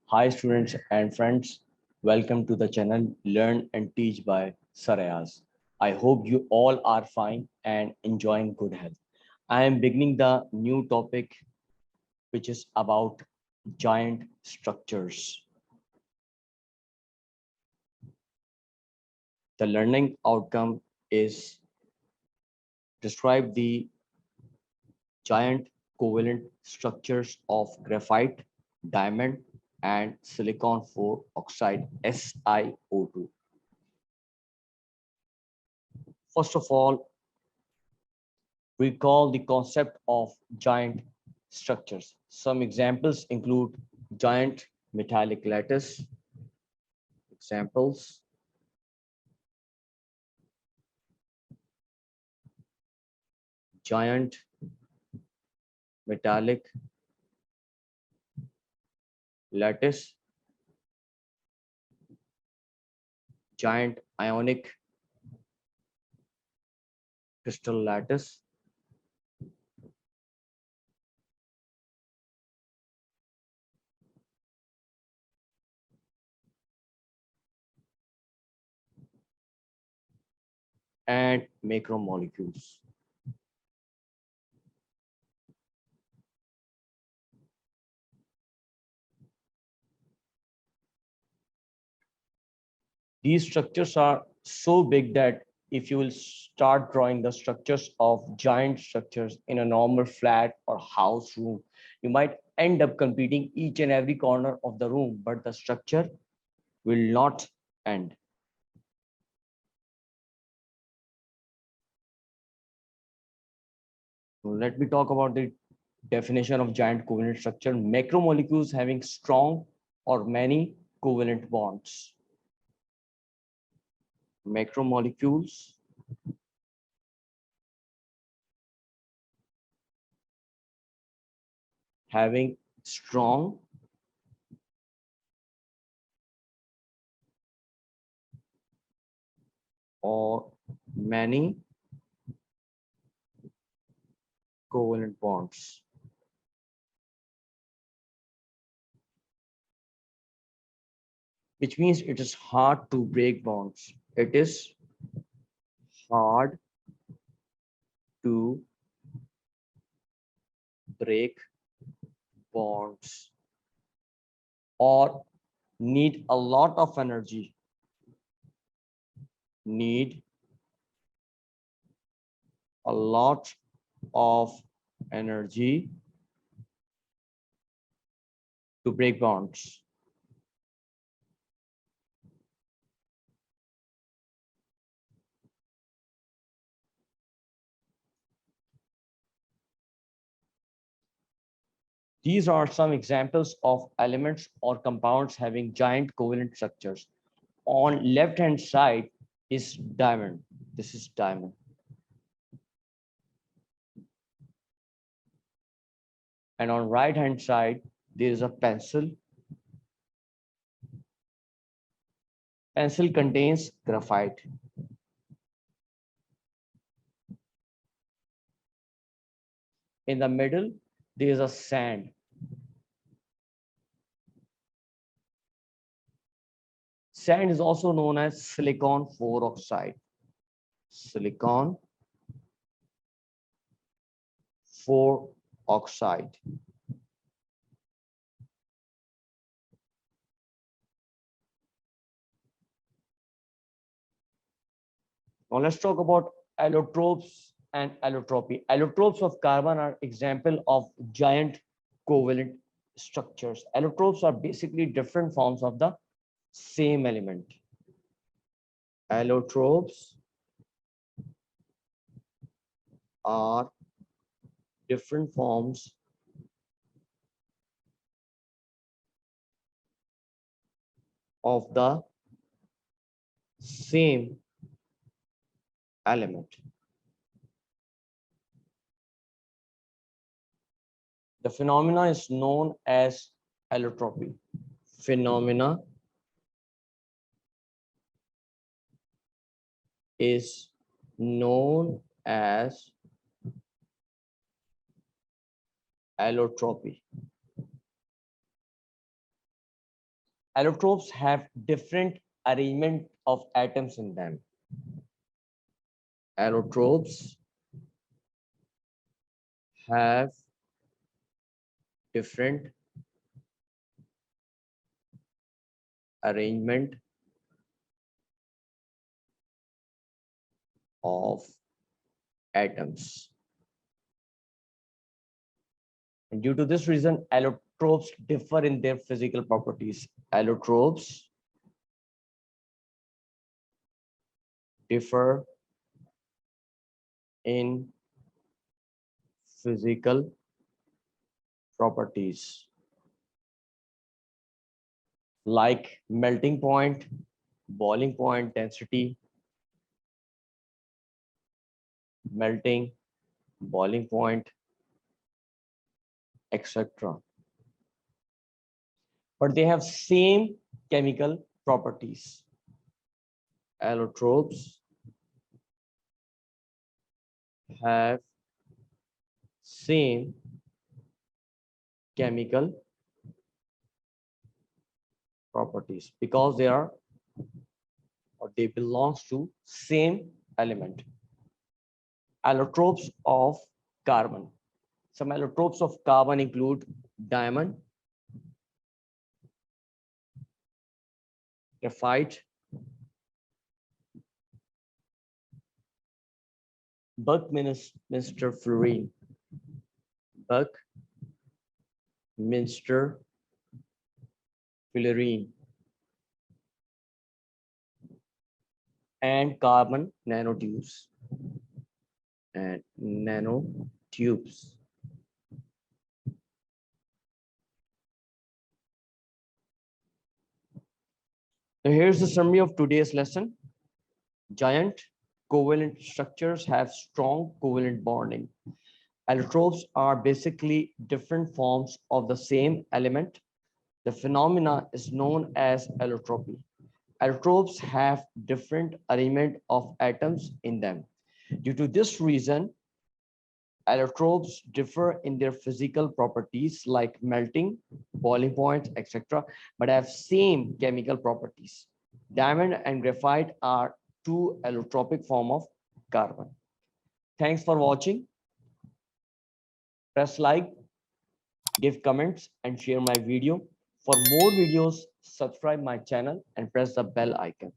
Hi students and friends, welcome to the channel Learn and Teach by Sir Ayaz. I hope you all are fine and enjoying good health. I am beginning the new topic which is about giant structures. The learning outcome is describe the giant covalent structures of graphite, diamond, and silicon 4 oxide SiO2. First of all, recall the concept of giant structures. Some examples include giant metallic lattice. Examples: giant metallic lattice, giant ionic crystal lattice, and macromolecules. These structures are so big that if you will start drawing the structures of giant structures in a normal flat or house room, you might end up completing each and every corner of the room, but the structure will not end. So let me talk about the definition of giant covalent structure. Macromolecules having strong or many covalent bonds. Macromolecules having strong or many covalent bonds. Which means it is hard to break bonds. It is hard to break bonds or need a lot of energy. Need a lot of energy to break bonds. These are some examples of elements or compounds having giant covalent structures. On left hand side is diamond. This is diamond. And on right hand side, there is a pencil. Pencil contains graphite. In the middle, there is a sand. Sand is also known as silicon 4 oxide. Silicon 4 oxide. Now let's talk about allotropes and allotropy. Allotropes of carbon are example of giant covalent structures. Allotropes are basically different forms of the same element. Allotropes are different forms of the same element. The phenomena is known as allotropy. Phenomena is known as allotropy. Allotropes have different arrangement of atoms in them. Allotropes have different arrangement of atoms. And due to this reason, allotropes differ in their physical properties. Allotropes differ in physical properties like melting point, boiling point, density, melting, boiling point, etc. But they have same chemical properties. Allotropes have same chemical properties because they are or they belongs to same element. Allotropes of carbon. Some allotropes of carbon include diamond, graphite, Buckminster fluorine, Buckminster fluorine, and carbon nanotubes and nanotubes. So here's the summary of today's lesson. Giant covalent structures have strong covalent bonding. Allotropes are basically different forms of the same element. The phenomena is known as allotropy. Allotropes have different arrangement of atoms in them. Due to this reason, allotropes differ in their physical properties like melting, boiling points, etc., but have same chemical properties. Diamond and graphite are two allotropic form of carbon. Thanks for watching. Press like, give comments, and share my video. For more videos, subscribe my channel and press the bell icon.